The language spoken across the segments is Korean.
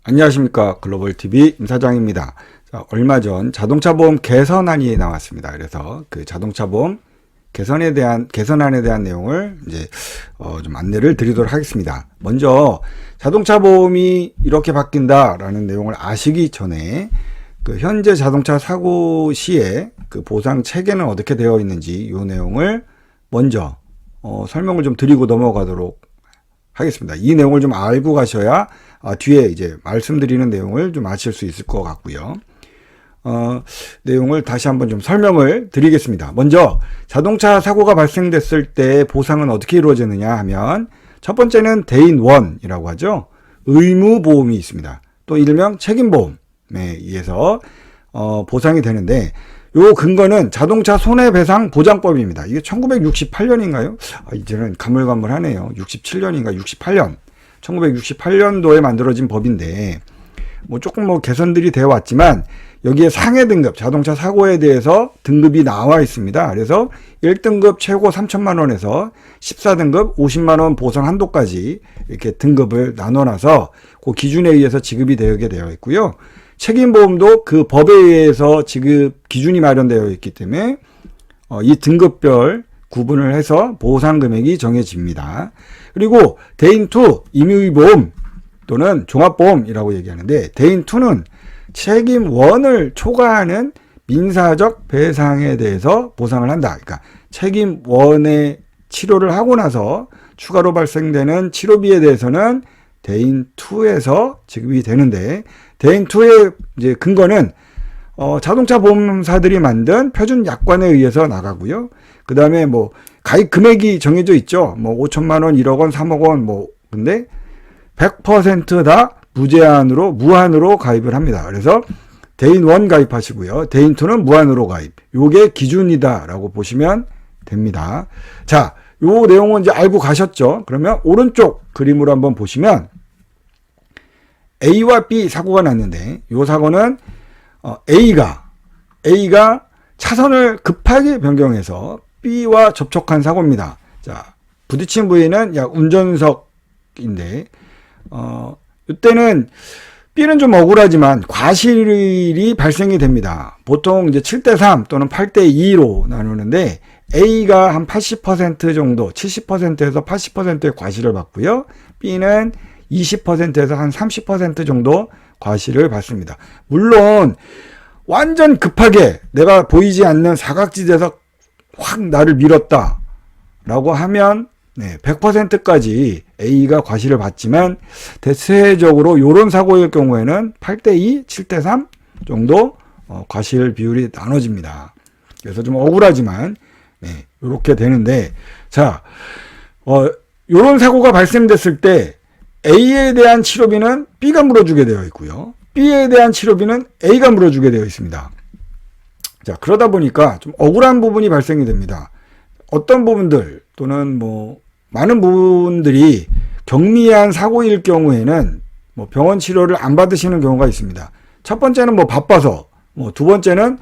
안녕하십니까. 글로벌TV 임사장입니다. 자, 얼마 전 자동차 보험 개선안이 나왔습니다. 그래서 그 자동차 보험 개선안에 대한 내용을 이제 좀 안내를 드리도록 하겠습니다. 먼저 자동차 보험이 이렇게 바뀐다라는 내용을 아시기 전에 그 현재 자동차 사고 시에 그 보상 체계는 어떻게 되어 있는지 이 내용을 먼저 설명을 좀 드리고 넘어가도록 하겠습니다. 이 내용을 좀 알고 가셔야 뒤에 이제 말씀드리는 내용을 좀 아실 수 있을 것 같고요. 내용을 다시 한번 좀 설명을 드리겠습니다. 먼저 자동차 사고가 발생됐을 때 보상은 어떻게 이루어지느냐 하면 첫 번째는 대인1이라고 하죠. 의무보험이 있습니다. 또 일명 책임보험에 의해서 보상이 되는데 요 근거는 자동차 손해배상 보장법입니다. 이게 1968년인가요? 이제는 가물가물하네요. 67년인가 68년. 1968년도에 만들어진 법인데 조금 개선들이 되어 왔지만 여기에 상해 등급 자동차 사고에 대해서 등급이 나와 있습니다. 그래서 1등급 최고 3천만 원에서 14등급 50만 원 보상 한도까지 이렇게 등급을 나눠놔서 그 기준에 의해서 지급이 되게 되어 있고요. 책임보험도 그 법에 의해서 지급 기준이 마련되어 있기 때문에 이 등급별 구분을 해서 보상 금액이 정해집니다. 그리고 대인2 임의보험 또는 종합보험이라고 얘기하는데 대인2는 책임1을 초과하는 민사적 배상에 대해서 보상을 한다. 그러니까 책임1의 치료를 하고 나서 추가로 발생되는 치료비에 대해서는 대인2에서 지급이 되는데 대인2의 이제 근거는 자동차 보험사들이 만든 표준 약관에 의해서 나가고요. 그 다음에 가입 금액이 정해져 있죠. 5천만 원, 1억 원, 3억 원, 근데 100% 다 무한으로 가입을 합니다. 그래서 대인1 가입하시고요. 대인2는 무한으로 가입. 요게 기준이다라고 보시면 됩니다. 자, 요 내용은 이제 알고 가셨죠? 그러면 오른쪽 그림으로 한번 보시면 A와 B 사고가 났는데 요 사고는 A가 차선을 급하게 변경해서 B와 접촉한 사고입니다. 자, 부딪힌 부위는 약 운전석인데 이때는 B는 좀 억울하지만 과실이 발생이 됩니다. 보통 이제 7대3 또는 8대2로 나누는데 A가 한 80% 정도, 70%에서 80%의 과실을 받고요. B는 20%에서 한 30% 정도 과실을 받습니다. 물론 완전 급하게 내가 보이지 않는 사각지대에서 확 나를 밀었다 라고 하면 100%까지 A가 과실을 받지만 대체적으로 이런 사고일 경우에는 8대2, 7대3 정도 과실 비율이 나눠집니다. 그래서 좀 억울하지만 이렇게 되는데 자, 이런 사고가 발생됐을 때 A에 대한 치료비는 B가 물어주게 되어 있고요. B에 대한 치료비는 A가 물어주게 되어 있습니다. 자, 그러다 보니까 좀 억울한 부분이 발생이 됩니다. 어떤 부분들 또는 많은 부분들이 경미한 사고일 경우에는 병원 치료를 안 받으시는 경우가 있습니다. 첫 번째는 바빠서, 두 번째는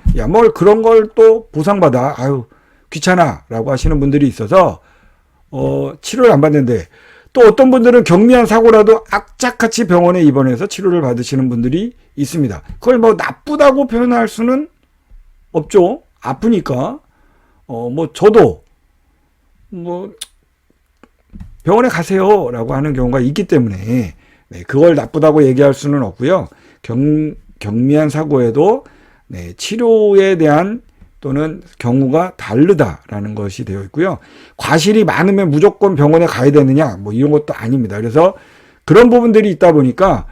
그런 걸 또 보상받아 귀찮아 라고 하시는 분들이 있어서 치료를 안 받는데 또 어떤 분들은 경미한 사고라도 악착같이 병원에 입원해서 치료를 받으시는 분들이 있습니다. 그걸 나쁘다고 표현할 수는 없죠. 아프니까. 저도 병원에 가세요 라고 하는 경우가 있기 때문에 그걸 나쁘다고 얘기할 수는 없고요. 경미한 사고에도 치료에 대한 또는 경우가 다르다라는 것이 되어 있고요. 과실이 많으면 무조건 병원에 가야 되느냐 이런 것도 아닙니다. 그래서 그런 부분들이 있다 보니까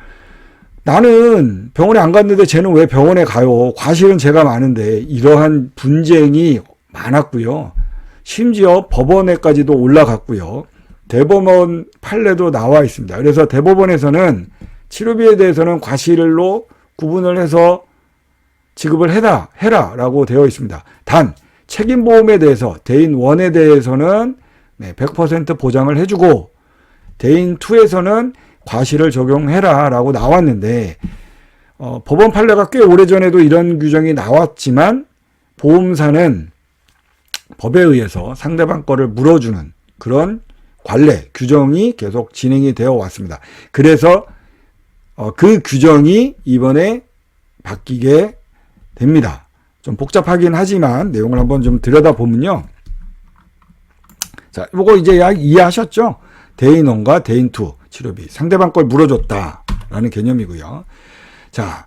나는 병원에 안 갔는데 쟤는 왜 병원에 가요? 과실은 제가 많은데 이러한 분쟁이 많았고요. 심지어 법원에까지도 올라갔고요. 대법원 판례도 나와 있습니다. 그래서 대법원에서는 치료비에 대해서는 과실로 구분을 해서 지급을 해라라고 되어 있습니다. 단 책임보험에 대해서 대인1에 대해서는 100% 보장을 해주고 대인2에서는 과실을 적용해라라고 나왔는데 법원 판례가 꽤 오래전에도 이런 규정이 나왔지만 보험사는 법에 의해서 상대방 거를 물어주는 그런 관례, 규정이 계속 진행이 되어 왔습니다. 그래서 그 규정이 이번에 바뀌게 됩니다. 좀 복잡하긴 하지만 내용을 한번 좀 들여다보면요. 자, 이거 이제 이해하셨죠? 대인 1과 대인 2 치료비. 상대방 걸 물어줬다라는 개념이고요. 자,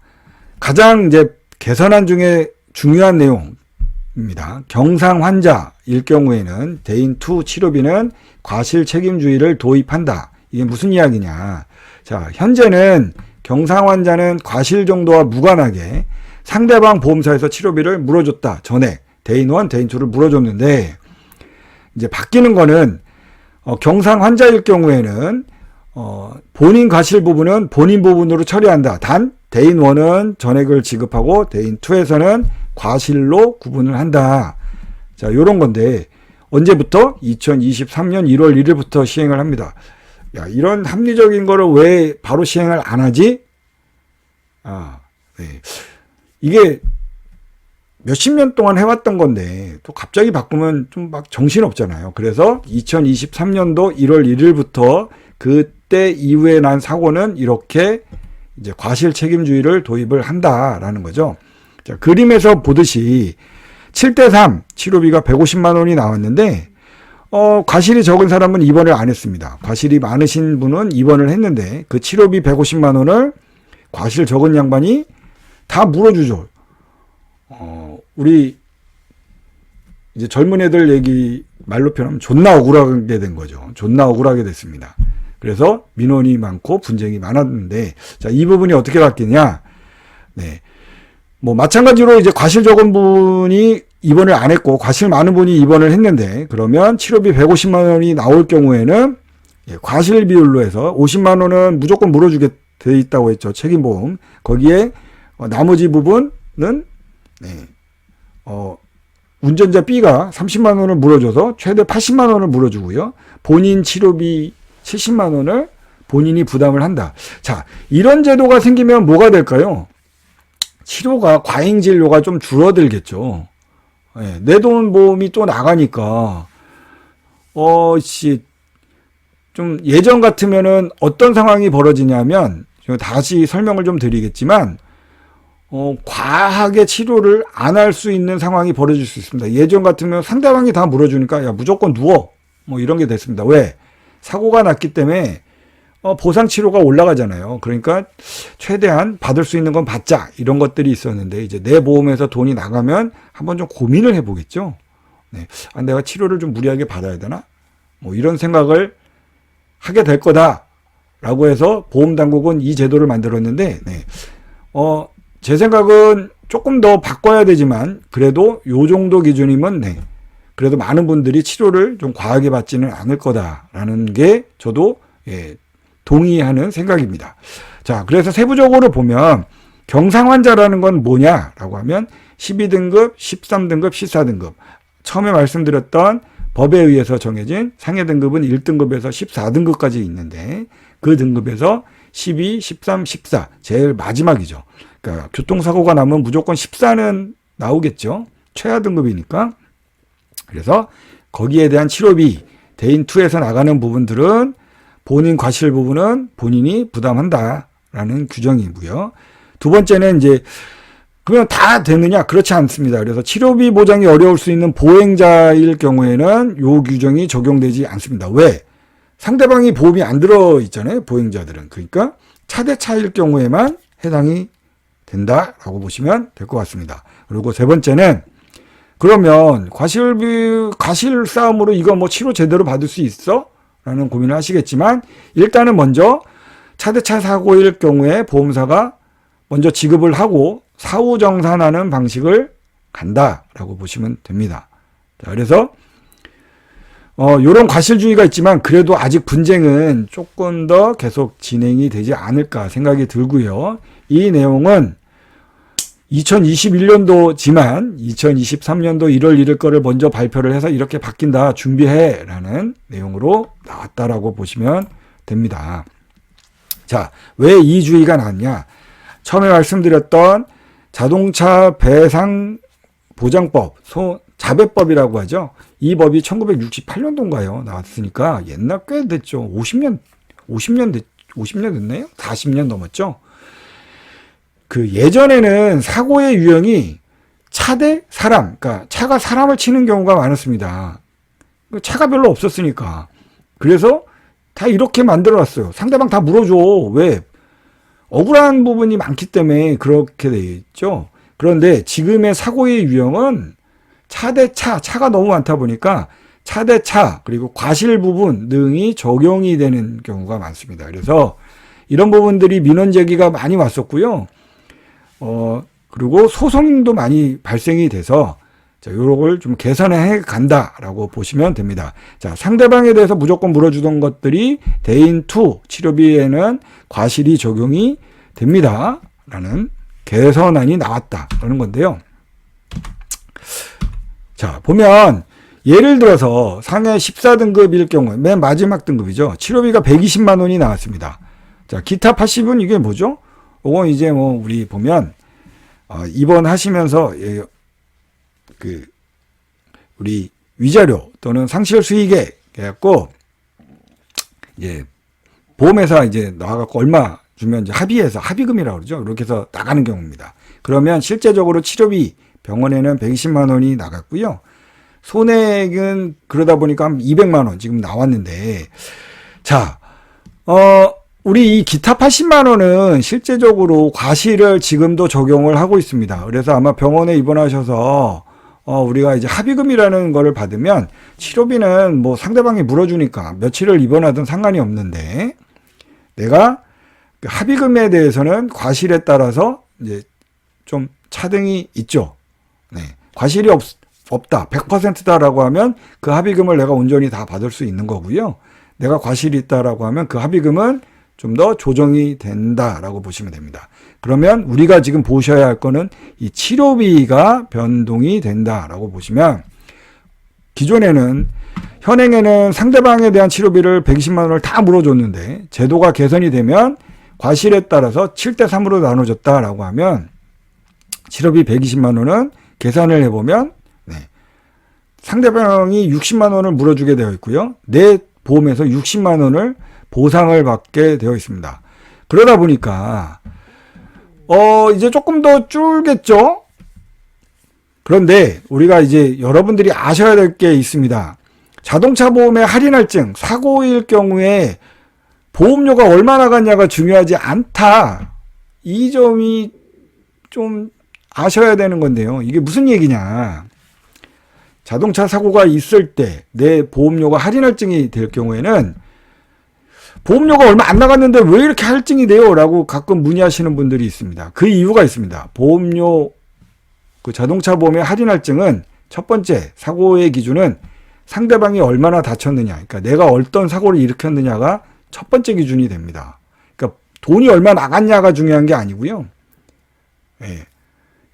가장 이제 개선안 중에 중요한 내용입니다. 경상 환자일 경우에는 대인 2 치료비는 과실 책임주의를 도입한다. 이게 무슨 이야기냐. 자, 현재는 경상 환자는 과실 정도와 무관하게 상대방 보험사에서 치료비를 물어줬다. 전에 대인 1, 대인 2를 물어줬는데 이제 바뀌는 거는 경상 환자일 경우에는 본인 과실 부분은 본인 부분으로 처리한다. 단 대인 1은 전액을 지급하고 대인 2에서는 과실로 구분을 한다. 자, 요런 건데 언제부터? 2023년 1월 1일부터 시행을 합니다. 야, 이런 합리적인 거를 왜 바로 시행을 안 하지? 네. 이게 몇십 년 동안 해왔던 건데 또 갑자기 바꾸면 좀 막 정신없잖아요. 그래서 2023년도 1월 1일부터 그때 이후에 난 사고는 이렇게 이제 과실 책임주의를 도입을 한다라는 거죠. 자, 그림에서 보듯이 7대3 치료비가 150만 원이 나왔는데 과실이 적은 사람은 입원을 안 했습니다. 과실이 많으신 분은 입원을 했는데 그 치료비 150만 원을 과실 적은 양반이 다 물어주죠. 우리 이제 젊은 애들 얘기 말로 표현하면 존나 억울하게 된 거죠. 존나 억울하게 됐습니다. 그래서 민원이 많고 분쟁이 많았는데, 자, 이 부분이 어떻게 바뀌냐? 네. 뭐 마찬가지로 이제 과실 적은 분이 입원을 안 했고 과실 많은 분이 입원을 했는데, 그러면 치료비 150만 원이 나올 경우에는 과실 비율로 해서 50만 원은 무조건 물어주게 돼 있다고 했죠. 책임보험. 거기에 나머지 부분은 운전자 B가 30만 원을 물어줘서 최대 80만 원을 물어주고요. 본인 치료비 70만 원을 본인이 부담을 한다. 자, 이런 제도가 생기면 뭐가 될까요? 치료가 과잉 진료가 좀 줄어들겠죠. 네, 내 돈 보험이 또 나가니까 좀 예전 같으면은 어떤 상황이 벌어지냐면 다시 설명을 좀 드리겠지만 과하게 치료를 안 할 수 있는 상황이 벌어질 수 있습니다. 예전 같으면 상대방이 다 물어주니까 야 무조건 누워 뭐 이런 게 됐습니다. 왜? 사고가 났기 때문에 보상 치료가 올라가잖아요. 그러니까 최대한 받을 수 있는 건 받자 이런 것들이 있었는데 이제 내 보험에서 돈이 나가면 한번 좀 고민을 해보겠죠. 네. 내가 치료를 좀 무리하게 받아야 되나? 뭐 이런 생각을 하게 될 거다라고 해서 보험당국은 이 제도를 만들었는데, 네. 제 생각은 조금 더 바꿔야 되지만 그래도 요 정도 기준이면 네. 그래도 많은 분들이 치료를 좀 과하게 받지는 않을 거다라는 게 저도 동의하는 생각입니다. 자, 그래서 세부적으로 보면 경상 환자라는 건 뭐냐라고 하면 12등급, 13등급, 14등급. 처음에 말씀드렸던 법에 의해서 정해진 상해 등급은 1등급에서 14등급까지 있는데 그 등급에서 12, 13, 14 제일 마지막이죠. 그러니까 교통사고가 나면 무조건 14는 나오겠죠. 최하 등급이니까. 그래서 거기에 대한 치료비 대인 2에서 나가는 부분들은 본인 과실 부분은 본인이 부담한다라는 규정이고요. 두 번째는 이제 그러면 다 되느냐? 그렇지 않습니다. 그래서 치료비 보장이 어려울 수 있는 보행자일 경우에는 요 규정이 적용되지 않습니다. 왜? 상대방이 보험이 안 들어 있잖아요. 보행자들은. 그러니까 차대차일 경우에만 해당이 된다라고 보시면 될 것 같습니다. 그리고 세 번째는 그러면 과실 싸움으로 이거 뭐 치료 제대로 받을 수 있어? 라는 고민을 하시겠지만 일단은 먼저 차대차 사고일 경우에 보험사가 먼저 지급을 하고 사후 정산하는 방식을 간다라고 보시면 됩니다. 자, 그래서 요런 과실주의가 있지만 그래도 아직 분쟁은 조금 더 계속 진행이 되지 않을까 생각이 들고요. 이 내용은 2021년도지만 2023년도 1월 1일 거를 먼저 발표를 해서 이렇게 바뀐다 준비해 라는 내용으로 나왔다라고 보시면 됩니다. 자, 왜 이 주의가 나왔냐? 처음에 말씀드렸던 자동차 배상 보장법, 자배법이라고 하죠. 이 법이 1968년도인가요? 나왔으니까 옛날 꽤 됐죠. 50년 됐네요? 40년 넘었죠? 그 예전에는 사고의 유형이 차 대 사람, 그러니까 차가 사람을 치는 경우가 많았습니다. 차가 별로 없었으니까. 그래서 다 이렇게 만들어놨어요. 상대방 다 물어줘. 왜? 억울한 부분이 많기 때문에 그렇게 돼 있죠. 그런데 지금의 사고의 유형은 차 대 차, 차가 너무 많다 보니까 차 대 차, 그리고 과실 부분 등이 적용이 되는 경우가 많습니다. 그래서 이런 부분들이 민원 제기가 많이 왔었고요. 그리고 소송도 많이 발생이 돼서 자, 요걸 좀 개선해 간다라고 보시면 됩니다. 자, 상대방에 대해서 무조건 물어주던 것들이 대인 2 치료비에는 과실이 적용이 됩니다. 라는 개선안이 나왔다라는 건데요. 자, 보면 예를 들어서 상해 14등급일 경우 맨 마지막 등급이죠. 치료비가 120만 원이 나왔습니다. 자, 기타 80은 이게 뭐죠? 이건 이제 뭐 우리 보면 입원하시면서 그 우리 위자료 또는 상실 수익액 해갖고 이제 보험회사 이제 나와갖고 얼마 주면 이제 합의해서 합의금이라고 그러죠. 이렇게 해서 나가는 경우입니다. 그러면 실제적으로 치료비 병원에는 120만 원이 나갔고요. 손해액은 그러다 보니까 한 200만 원 지금 나왔는데, 자, 우리 이 기타 80만 원은 실제적으로 과실을 지금도 적용을 하고 있습니다. 그래서 아마 병원에 입원하셔서 우리가 이제 합의금이라는 거를 받으면 치료비는 뭐 상대방이 물어주니까 며칠을 입원하든 상관이 없는데, 내가 그 합의금에 대해서는 과실에 따라서 이제 좀 차등이 있죠. 네. 과실이 없다, 100%다라고 하면 그 합의금을 내가 온전히 다 받을 수 있는 거고요. 내가 과실이 있다라고 하면 그 합의금은 좀 더 조정이 된다라고 보시면 됩니다. 그러면 우리가 지금 보셔야 할 거는 이 치료비가 변동이 된다라고 보시면, 기존에는 현행에는 상대방에 대한 치료비를 120만 원을 다 물어줬는데 제도가 개선이 되면 과실에 따라서 7대 3으로 나눠졌다라고 하면 치료비 120만 원은 계산을 해보면 상대방이 60만 원을 물어주게 되어 있고요. 내 보험에서 60만 원을 보상을 받게 되어 있습니다. 그러다 보니까 이제 조금 더 줄겠죠? 그런데 우리가 이제 여러분들이 아셔야 될 게 있습니다. 자동차 보험의 할인할증, 사고일 경우에 보험료가 얼마 나갔냐가 중요하지 않다. 이 점이 좀 아셔야 되는 건데요. 이게 무슨 얘기냐. 자동차 사고가 있을 때 내 보험료가 할인할증이 될 경우에는 보험료가 얼마 안 나갔는데 왜 이렇게 할증이 돼요? 라고 가끔 문의하시는 분들이 있습니다. 그 이유가 있습니다. 보험료, 그 자동차 보험의 할인할증은 첫 번째 사고의 기준은 상대방이 얼마나 다쳤느냐, 그러니까 내가 어떤 사고를 일으켰느냐가 첫 번째 기준이 됩니다. 그러니까 돈이 얼마 나갔냐가 중요한 게 아니고요. 예.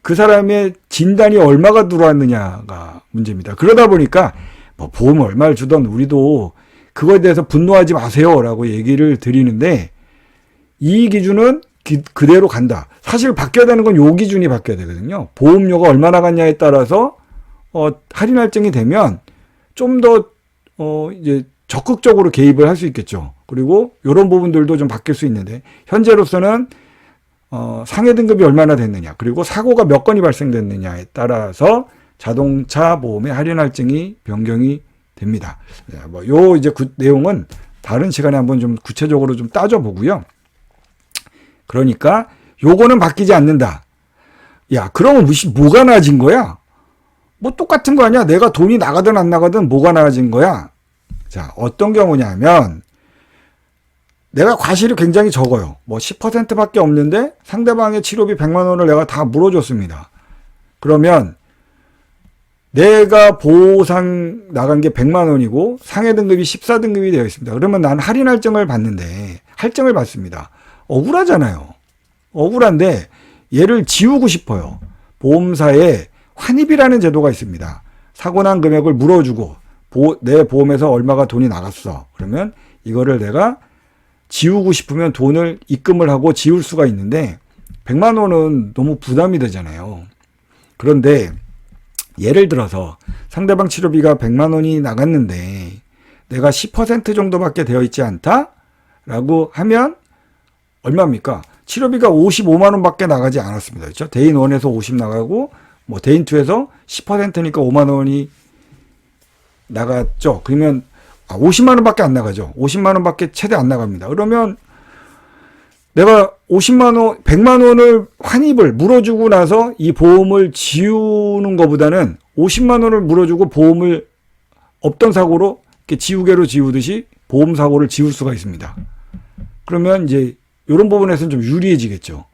그 사람의 진단이 얼마가 들어왔느냐가 문제입니다. 그러다 보니까 뭐 보험을 얼마를 주던 우리도 그거에 대해서 분노하지 마세요라고 얘기를 드리는데, 이 기준은 그대로 간다. 사실 바뀌어야 되는 건 요 기준이 바뀌어야 되거든요. 보험료가 얼마 나갔냐에 따라서 할인할증이 되면 좀 더 이제 적극적으로 개입을 할 수 있겠죠. 그리고 이런 부분들도 좀 바뀔 수 있는데, 현재로서는 상해 등급이 얼마나 됐느냐, 그리고 사고가 몇 건이 발생됐느냐에 따라서 자동차 보험의 할인할증이 변경이 됩니다. 뭐 요 이제 내용은 다른 시간에 한번 좀 구체적으로 좀 따져보고요. 그러니까 요거는 바뀌지 않는다. 야, 그러면 뭐가 나아진 거야? 뭐 똑같은 거 아니야? 내가 돈이 나가든 안 나가든 뭐가 나아진 거야? 자, 어떤 경우냐면 내가 과실이 굉장히 적어요. 뭐 10%밖에 없는데 상대방의 치료비 100만 원을 내가 다 물어줬습니다. 그러면 내가 보상 나간 게 100만 원이고 상해 등급이 14등급이 되어 있습니다. 그러면 난 할인할증을 받는데, 할증을 받습니다. 억울하잖아요. 억울한데 얘를 지우고 싶어요. 보험사에 환입이라는 제도가 있습니다. 사고 난 금액을 물어주고 내 보험에서 얼마가 돈이 나갔어. 그러면 이거를 내가 지우고 싶으면 돈을 입금을 하고 지울 수가 있는데 100만 원은 너무 부담이 되잖아요. 그런데 예를 들어서 상대방 치료비가 100만 원이 나갔는데 내가 10% 정도밖에 되어 있지 않다? 라고 하면 얼마입니까? 치료비가 55만 원밖에 나가지 않았습니다. 그렇죠? 대인 1에서 50 나가고 뭐 대인 2에서 10%니까 5만 원이 나갔죠. 그러면 50만 원밖에 안 나가죠. 50만 원밖에 최대 안 나갑니다. 그러면 내가 50만 원, 100만 원을 환입을 물어주고 나서 이 보험을 지우는 것보다는 50만 원을 물어주고 보험을 없던 사고로 이렇게 지우개로 지우듯이 보험 사고를 지울 수가 있습니다. 그러면 이제 이런 부분에서는 좀 유리해지겠죠.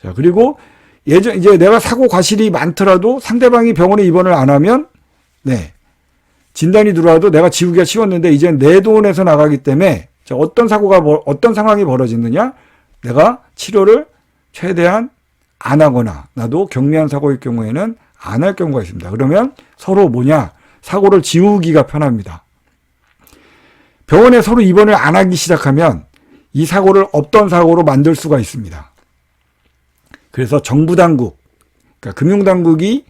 자, 그리고 이제 내가 사고 과실이 많더라도 상대방이 병원에 입원을 안 하면, 네. 진단이 들어와도 내가 지우기가 쉬웠는데 이제 내 돈에서 나가기 때문에 어떤 사고가 어떤 상황이 벌어지느냐? 내가 치료를 최대한 안 하거나 나도 경미한 사고일 경우에는 안 할 경우가 있습니다. 그러면 서로 뭐냐? 사고를 지우기가 편합니다. 병원에 서로 입원을 안 하기 시작하면 이 사고를 없던 사고로 만들 수가 있습니다. 그래서 정부 당국, 그러니까 금융당국이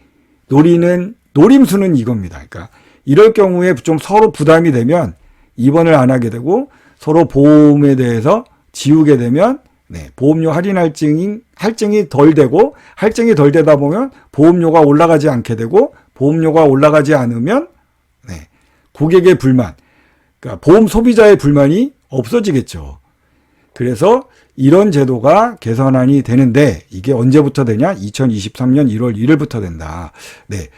노리는 노림수는 이겁니다. 그러니까 이럴 경우에 좀 서로 부담이 되면 입원을 안 하게 되고 서로 보험에 대해서 지우게 되면 네, 보험료 할인 할증이 덜 되고 할증이 덜 되다 보면 보험료가 올라가지 않게 되고 보험료가 올라가지 않으면 네, 고객의 불만, 그러니까 보험 소비자의 불만이 없어지겠죠. 그래서 이런 제도가 개선안이 되는데 이게 언제부터 되냐? 2023년 1월 1일부터 된다. 네.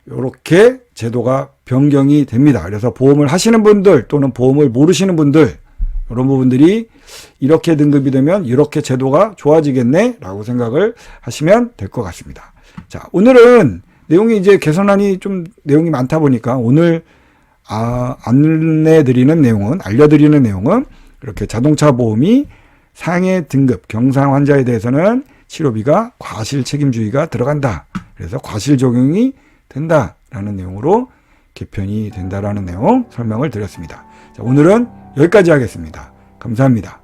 이렇게 제도가 변경이 됩니다. 그래서 보험을 하시는 분들 또는 보험을 모르시는 분들 이런 부분들이 이렇게 등급이 되면 이렇게 제도가 좋아지겠네 라고 생각을 하시면 될 것 같습니다. 자, 오늘은 내용이 이제 개선안이 좀 내용이 많다 보니까 오늘 알려드리는 내용은 이렇게 자동차 보험이 상해 등급 경상 환자에 대해서는 치료비가 과실 책임주의가 들어간다. 그래서 과실 적용이 된다라는 내용으로 개편이 된다라는 내용 설명을 드렸습니다. 자, 오늘은 여기까지 하겠습니다. 감사합니다.